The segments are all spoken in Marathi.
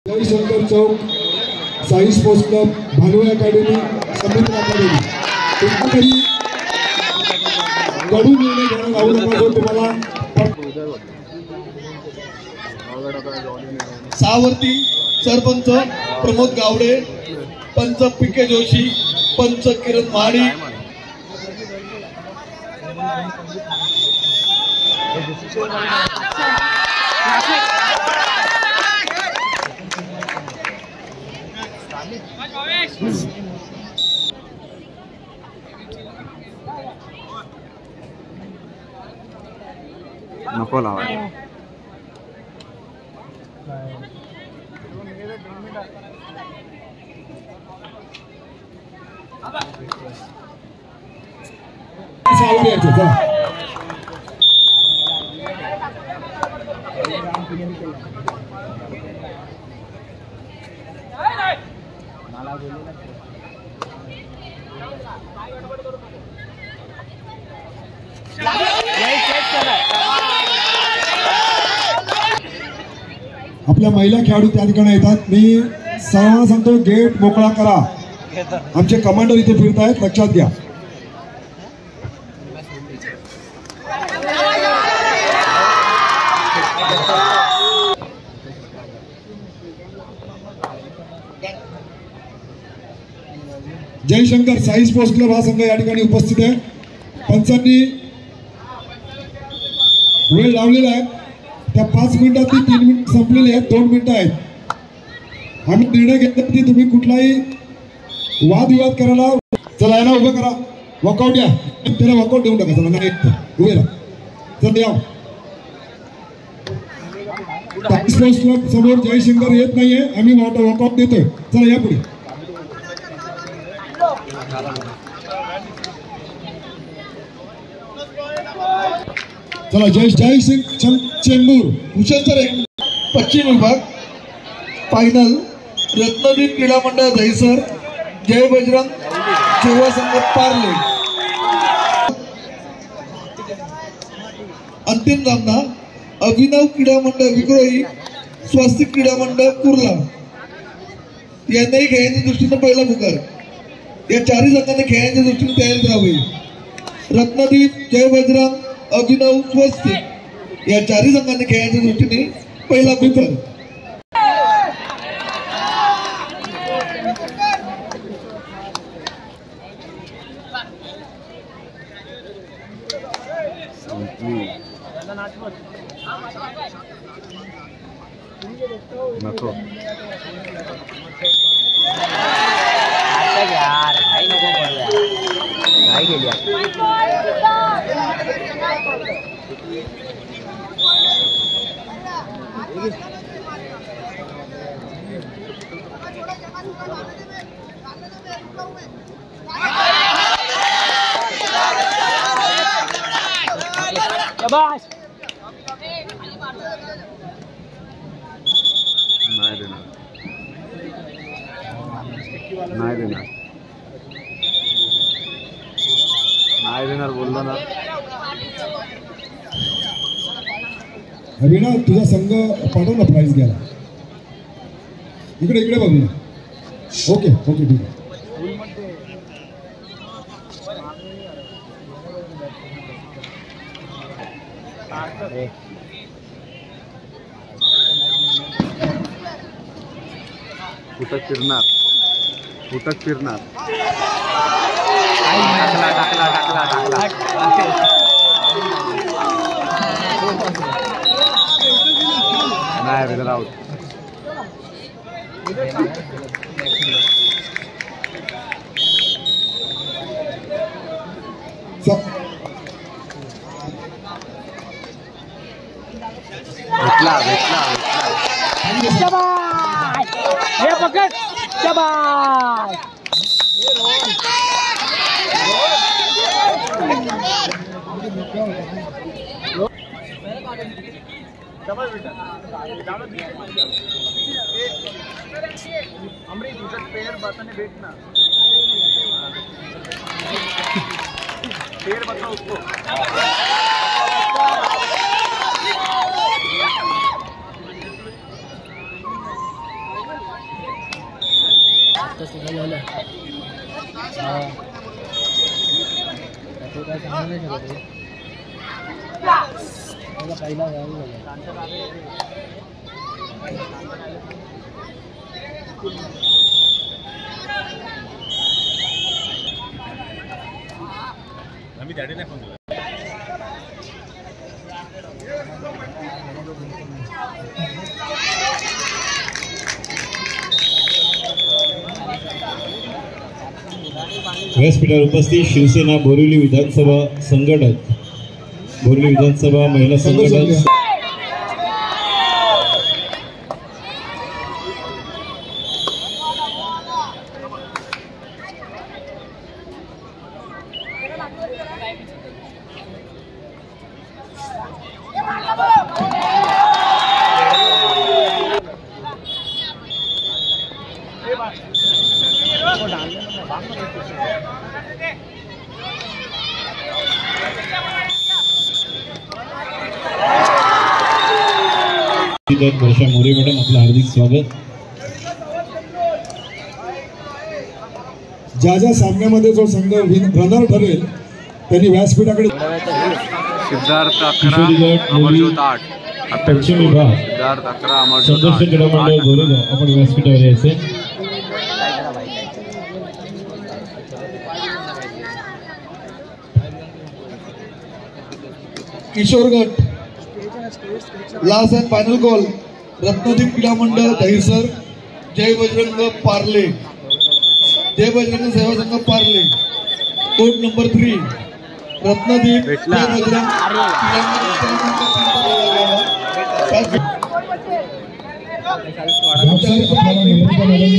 जयशंकर चौक, साई स्पोर्ट्स क्लब, भानुआ अकॅडमी, समुद्र अकॅडमी कुठेतरी कडू निर्णय घ्यायला लावू नका जो तुम्हाला सावरती सरपंच प्रमोद गावडे, पंच पीके जोशी, पंच किरण माडी, नको लावाय आपल्या महिला खेळाडू त्या ठिकाणी येतात। मी सर्वांना सांगतो गेट मोकळा करा, आमचे कमांडर इथे फिरत आहेत, लक्षात घ्या। जयशंकर साई स्पोर्ट्स क्लब हा संघ या ठिकाणी उपस्थित आहे। पंचांनी वेळ लावलेला आहे, त्या 5 मिनिटातली 3 मिनिट संपलेली आहेत, 2 मिनिटं आहेत। आम्ही निर्णय घेतला की तुम्ही कुठलाही वादविवाद करायला, चला यांना उभं करा, वॉकआउट या, त्याला वॉकआउट देऊन टाका, चला नाही उभे राहा, चल या। स्पोर्ट्स क्लब समोर जयशंकर येत नाहीये, आम्ही वॉकआउट देतोय, चला या पुढे। चला जय सिंग चेंबूर भूषण सर पश्चिम विभाग फायनल, रत्नदीप क्रीडा मंडळ दहिसर, जय बजरंग युवा संघ पार्ले। अंतिम सामना अभिनव क्रीडा मंडळ विक्रोळी, स्वस्तिक क्रीडा मंडळ कुर्ला यांनाही खेळण्याच्या दृष्टीने पहिला पुकार। या चारही संघांना खेळण्याच्या दृष्टीने तयारी करावी। रत्नदीप, जय बजरंग, अभिनव, स्वस्तिक या चारही संघांनी खेळण्याच्या दृष्टीने पहिला पुकार। नको यार काही नको पडूया, काय गेली शाबाश। नाही देणार बोललो ना। अभिनव तुझा संघ पाठव ना प्राइज घ्यायला, इकडे बघू ना। ओके ओके ठीक आहे। फुटक फिरणार नाही रे, आउट। शाबाश, हे पकड, शाबाश। पेड़ बताओ उसको। व्यासपीठावर उपस्थित शिवसेना बोरिवली विधानसभा संघटक, बोरिवली विधानसभा महिला संघटक वर्षा मोरे मॅडम, आपलं हार्दिक स्वागत. ज्या ज्या सामन्यामध्ये जो संघ रनर ठरेल त्यांनी व्यासपीठाकडे सिद्धार्थ 11 अमरज्योत 8 पश्चिम विभाग सिद्धार्थ 11 अमरज्योत संघर्ष क्रीडा मंडळ गोरेगाव आपण व्यासपीठावर यायचे. किशोर गट last and final call Ratnadeep क्रीडा मंडळ दहिसर, जय बजरंग पार्ले, जय बजरंग सेवा संघ पार्ले, कोर्ट नंबर 3 रत्नदीप जय बजरंग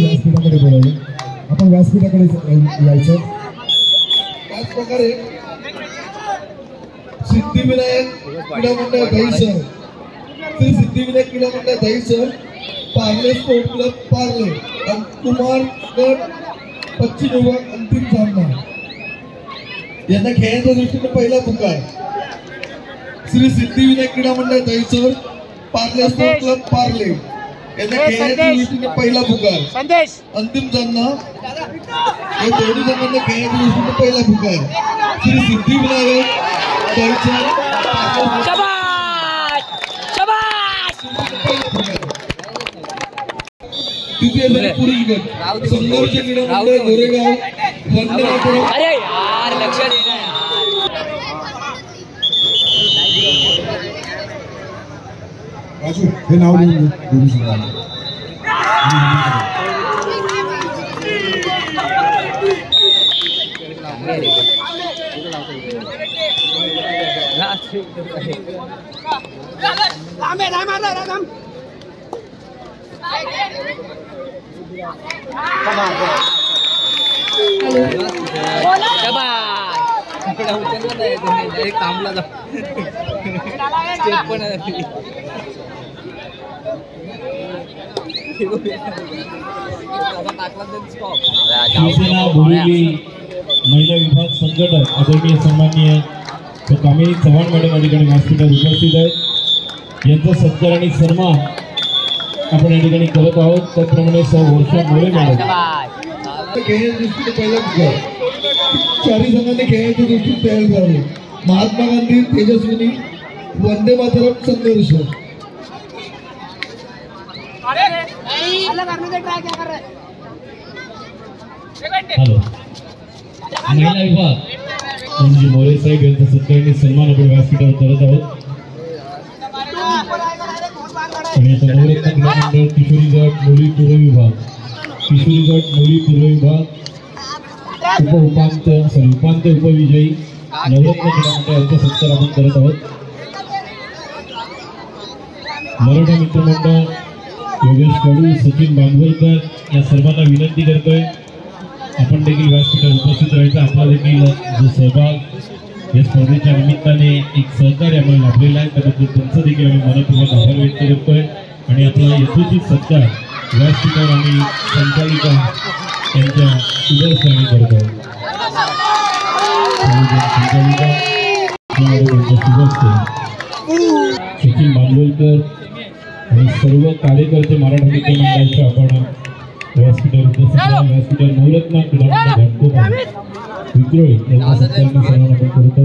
व्यासपीठाकडे बोलावले. आपण व्यासपीठाकडे यायचं. त्याच प्रकारे सिद्धिविनायक क्रीडा मंडळ दहिसर, श्री सिद्धिविनायक क्रीडा मंडळ दहिसर, पार्ले स्पोर्ट क्लब पार्ले, कुमार गट पश्चिम विभाग अंतिम सामना. यांना खेळाच्या दृष्टीने पहिला पुकार. श्री सिद्धिविनायक क्रीडा मंडळ दहिसर, पार्ले स्पोर्ट क्लब पार्ले यांना खेळाच्या दृष्टीने पहिला पुकार. अंतिम सामना या दोन्ही संघांना खेळाच्या दृष्टीने पहिला पुकार. श्री सिद्धिविनायक तिथे पुरी गट संघर्ष क्रीडा मंडळ गोरेगाव वंदनापुरम. अरे यार लक्ष दे ना राजू हे नाव लिहून शकता. शिवसेना बोरिवली महिला विभाग संघटक आदरणीय सन्माननीय कामिनी चव्हाण मॅडम या ठिकाणी व्यासपीठावर उपस्थित आहेत. यांचा सत्कार आणि सन्मान आपण या ठिकाणी करत आहोत. त्याचप्रमाणे वर्षा मोरे मॅडम खेळाच्या दृष्टीने पहिला पुकार. चारही संघांनी खेळाच्या दृष्टीने तयार झाले. महात्मा गांधी तेजस्विनी वंदे मातरम संघर्ष. हॅलो महिला विभाग म्हणजे मोरे साहेब यांचा सत्कार आणि सन्मान आपण व्यासपीठावर करत आहोत. आणि आता नवरत्न क्रीडा मंडळ किशोरी गट मुली पूर्व विभाग, किशोरी गट मुली पूर्व विभाग उपांत्य उपविजयी नवरत्न क्रीडा मंडळ यांचा सत्कार आपण करत आहोत. मराठा मित्रमंडळ योगेश कडू, सचिन बांधवलकर या सर्वांना विनंती करतोय आपण देखील व्यासपीठावर उपस्थित राहायचं. आपला देखील जो सहभाग या स्पर्धेच्या निमित्ताने एक सहकार्य आम्हाला लाभलेला आहे त्याबद्दल त्यांचं देखील आम्ही मनपूर्वक आभार व्यक्त करतोय. आणि आपला यथोचित सत्कार व्यासपीठावर आम्ही संचालिका यांच्या शुभस्थानी करतो. संचालिका त्यांच्या शुभस्थानी सचिन बांधवलकर आणि सर्व कार्यकर्ते मराठा मित्र मंडळाचे आपण व्यासपीठावर उपस्थित आहे. व्यासपीठावर नवरत्न क्रीडा घाटकोपर विक्रोळी यांचा सत्कारणी सन्मान आपण करतो.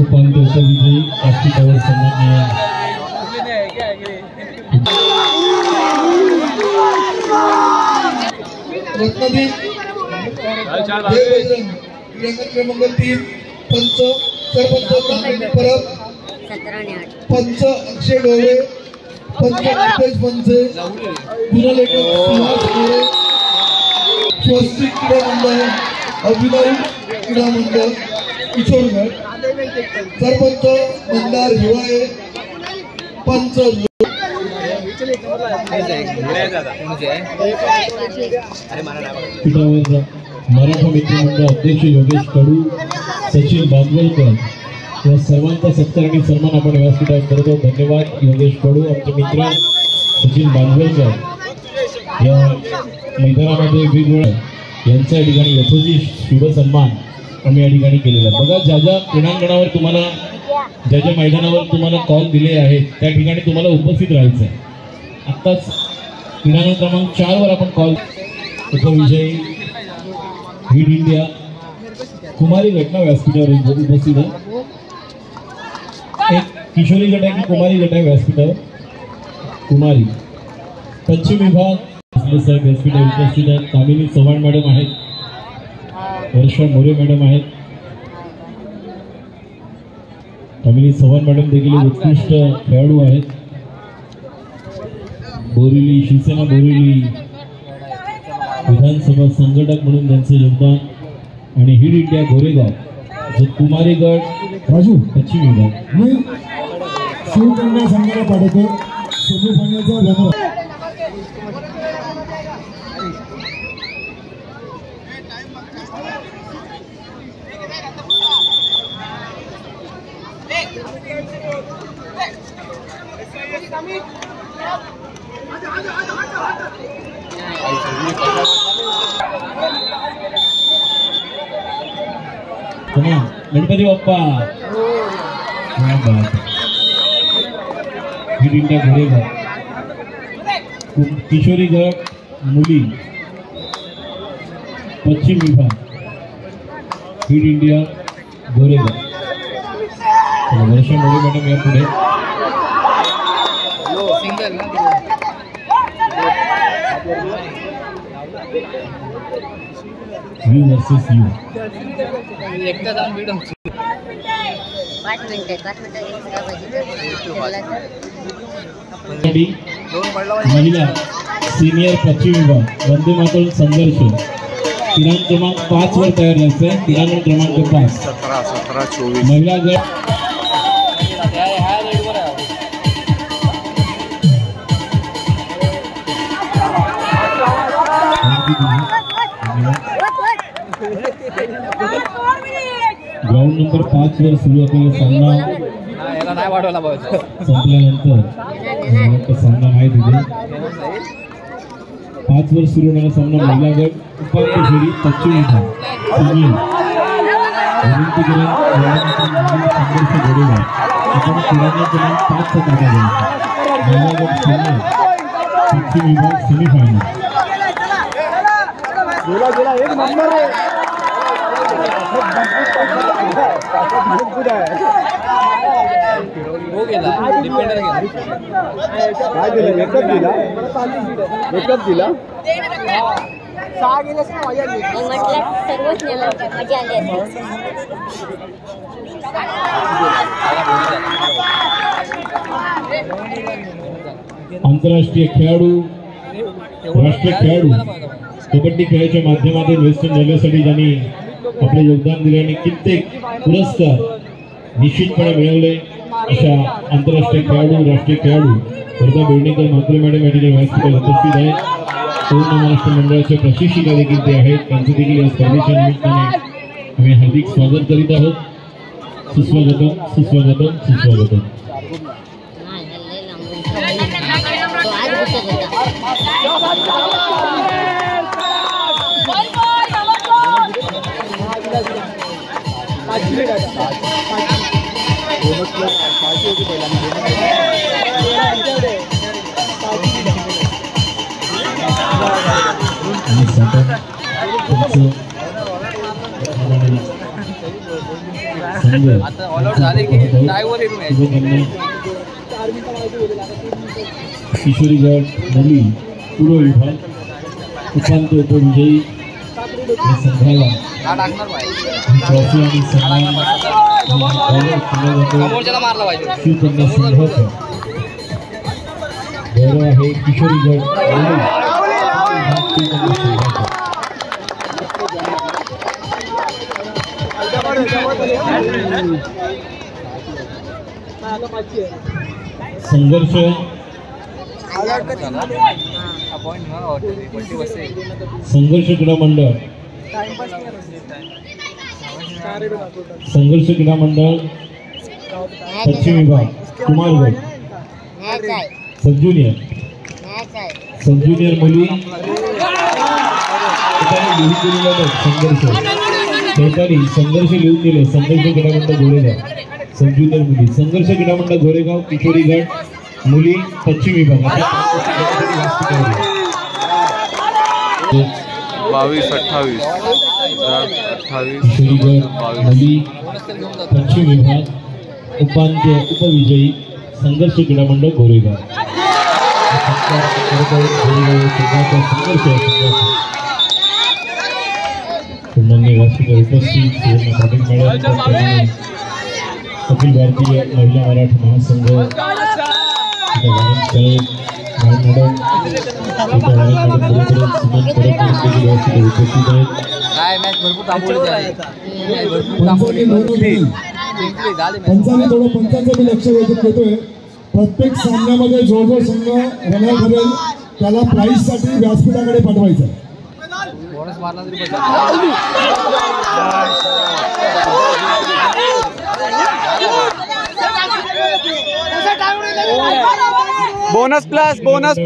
उपांत्य उपविजयी व्यासपीठावर सन्माननीय रत्नादीप क्रमांक 3 पंच सरपंच नारायण परब, पंच अक्षय डोळे, पंच नितेश पंचे, गुणलेखक सुहास मोरे, स्वस्तिक क्रीडा मंडळ अभिनव क्रीडा मंडळ किशोरगड, सरपंच मंदार हिवाळे, पंच पीठावर मराठा मित्रमंडळ अध्यक्ष योगेश कडू, सचिन बांधवलकर या सर्वांचा सत्कार आणि सन्मान आपण व्यासपीठावर करतो. धन्यवाद योगेश कडू. आमचे मित्र सचिन बांधवलकर या मैदानामध्ये वेगवेगळ्या यांच्या या ठिकाणी यथोचित शुभ सन्मान आम्ही या ठिकाणी केलेला. बघा ज्या ज्या क्रीडांगणावर तुम्हाला ज्या ज्या मैदानावर तुम्हाला कॉल दिले आहेत त्या ठिकाणी तुम्हाला उपस्थित राहायचं आहे. आत्ताच क्रीडांगण क्रमांक 4 वर आपण कॉल उपविजयी हिट इंडिया कुमारी गट ना व्यासपीठावर उपस्थित आहे. एक किशोरी गट आहे की कुमारी गट आहे व्यासपीठावर. कुमारी पश्चिम विभाग साहेब व्यासपीठावर उपस्थित आहेत. कामिनी चव्हाण मॅडम आहेत, वर्षा मोरे मॅडम आहेत. कामिनी चव्हाण मॅडम देखील उत्कृष्ट खेळाडू आहेत. बोरिवली शिवसेना बोरिवली विधानसभा संघटक म्हणून त्यांचे योगदान. आणि हिट इंडिया गोरेगाव जो कुमारी गट राजू पश्चिम विभाग. मी शिवकन्या संघाला पाठवतो सेमीफायनलचा runner. Ganpati Bappa hit India Goregaon Kishori गट मुली पश्चिम विभाग हिट इंडिया गोरेगाव. वर्षा मोरे मॅडम या पुढे. You versus you. 5 मिनिटं महिला सीनियर पश्चिम विभाग वंदे मातरम संघर्ष क्रीडांगण क्रमांक 5 वर तयार राहायचं आहे. क्रीडांगण क्रमांक 5 17-24 महिला गट ग्राउंड नंबर 5 वर सुरू असलेला सामना संपल्यानंतर सामना माहीत होते. 5 वर सुरू होणारा सामना महिला गट उपांत्य फेरी पश्चिम विभाग सिनियर संघर्ष गोरेगाव. आपण क्रीडांगण क्रमांक 5 चा ताबा घ्यायचा. महिला गट सिनियर पश्चिम विभाग सेमीफायनल. एक नंबर आहे. हो गेला डिपेंडर गेला. काय दिलं? एकच दिला. 6 गेलेस ना मजा आली. म्हटलं सर्वच नेलं मजा आली. आंतरराष्ट्रीय खेळाडू राष्ट्रीय खेळाडू कबड्डी खेळाच्या माध्यमातून वेस्टर्न रेल्वेसाठी ज्यांनी आपले योगदान दिले आणि कित्येक पुरस्कार निश्चितपणे मिळवले अशा आंतरराष्ट्रीय खेळाडू राष्ट्रीय खेळाडू वर्धा बेर्डेकर म्हात्रे मॅडम या ठिकाणी व्यासपीठावर उपस्थित आहेत. पूर्ण महाराष्ट्र मंडळाचे प्रशिक्षिका देखील ते आहेत. त्यांचे देखील या स्पर्धेच्या निमित्ताने आम्ही हार्दिक स्वागत करीत आहोत. सुस्वागतम सुस्वागतम सुस्वागतम. आणि सातारा त्यांचं संघ आता ऑल आउट झाले की ड्रायव्हर येऊन यायचे. किशोरी गट मुली पूर्व विभाग उपांत्य उपविजयी या संघाला टाकणार पाहिजे. ट्रॉफी आणि सन्मान समोरच्याला मारला पाहिजे. शिवकन्या संघाचा गौरव आहे. किशोरी गट मुली हा शिवकन्या संघाचा. संघर्ष संघर्ष क्रीडा मंडळ संघर्ष क्रीडा मंडळ पश्चिम विभाग कुमारगड सब ज्युनियर मुली लिहून दिलेला संघर्ष संघर्ष लिहून दिले. संघर्ष क्रीडा मंडळ गोरेगाव सब ज्युनियर मुली संघर्ष क्रीडा मंडळ गोरेगाव किशोरी गट मुली पश्चिम विभाग 22-28 किशोरी गट मुली पश्चिम विभाग उपांत्य उपविजयी संघर्ष क्रीडा मंडळ गोरेगाव. संघर्ष व्यासपीठावर उपस्थित सुवर्ण पदक मिळाल्याप्रमाणे अखिल भारतीय महिला मराठी महासंघ उपस्थित आहेत. पंचांनी थोडं पंचांचं मी लक्ष वेधून घेतोय. प्रत्येक सामन्यामध्ये जो जो संघ रनर ठरेल त्याला प्राईज साठी व्यासपीठाकडे पाठवायचं. Bonus plus Goregaon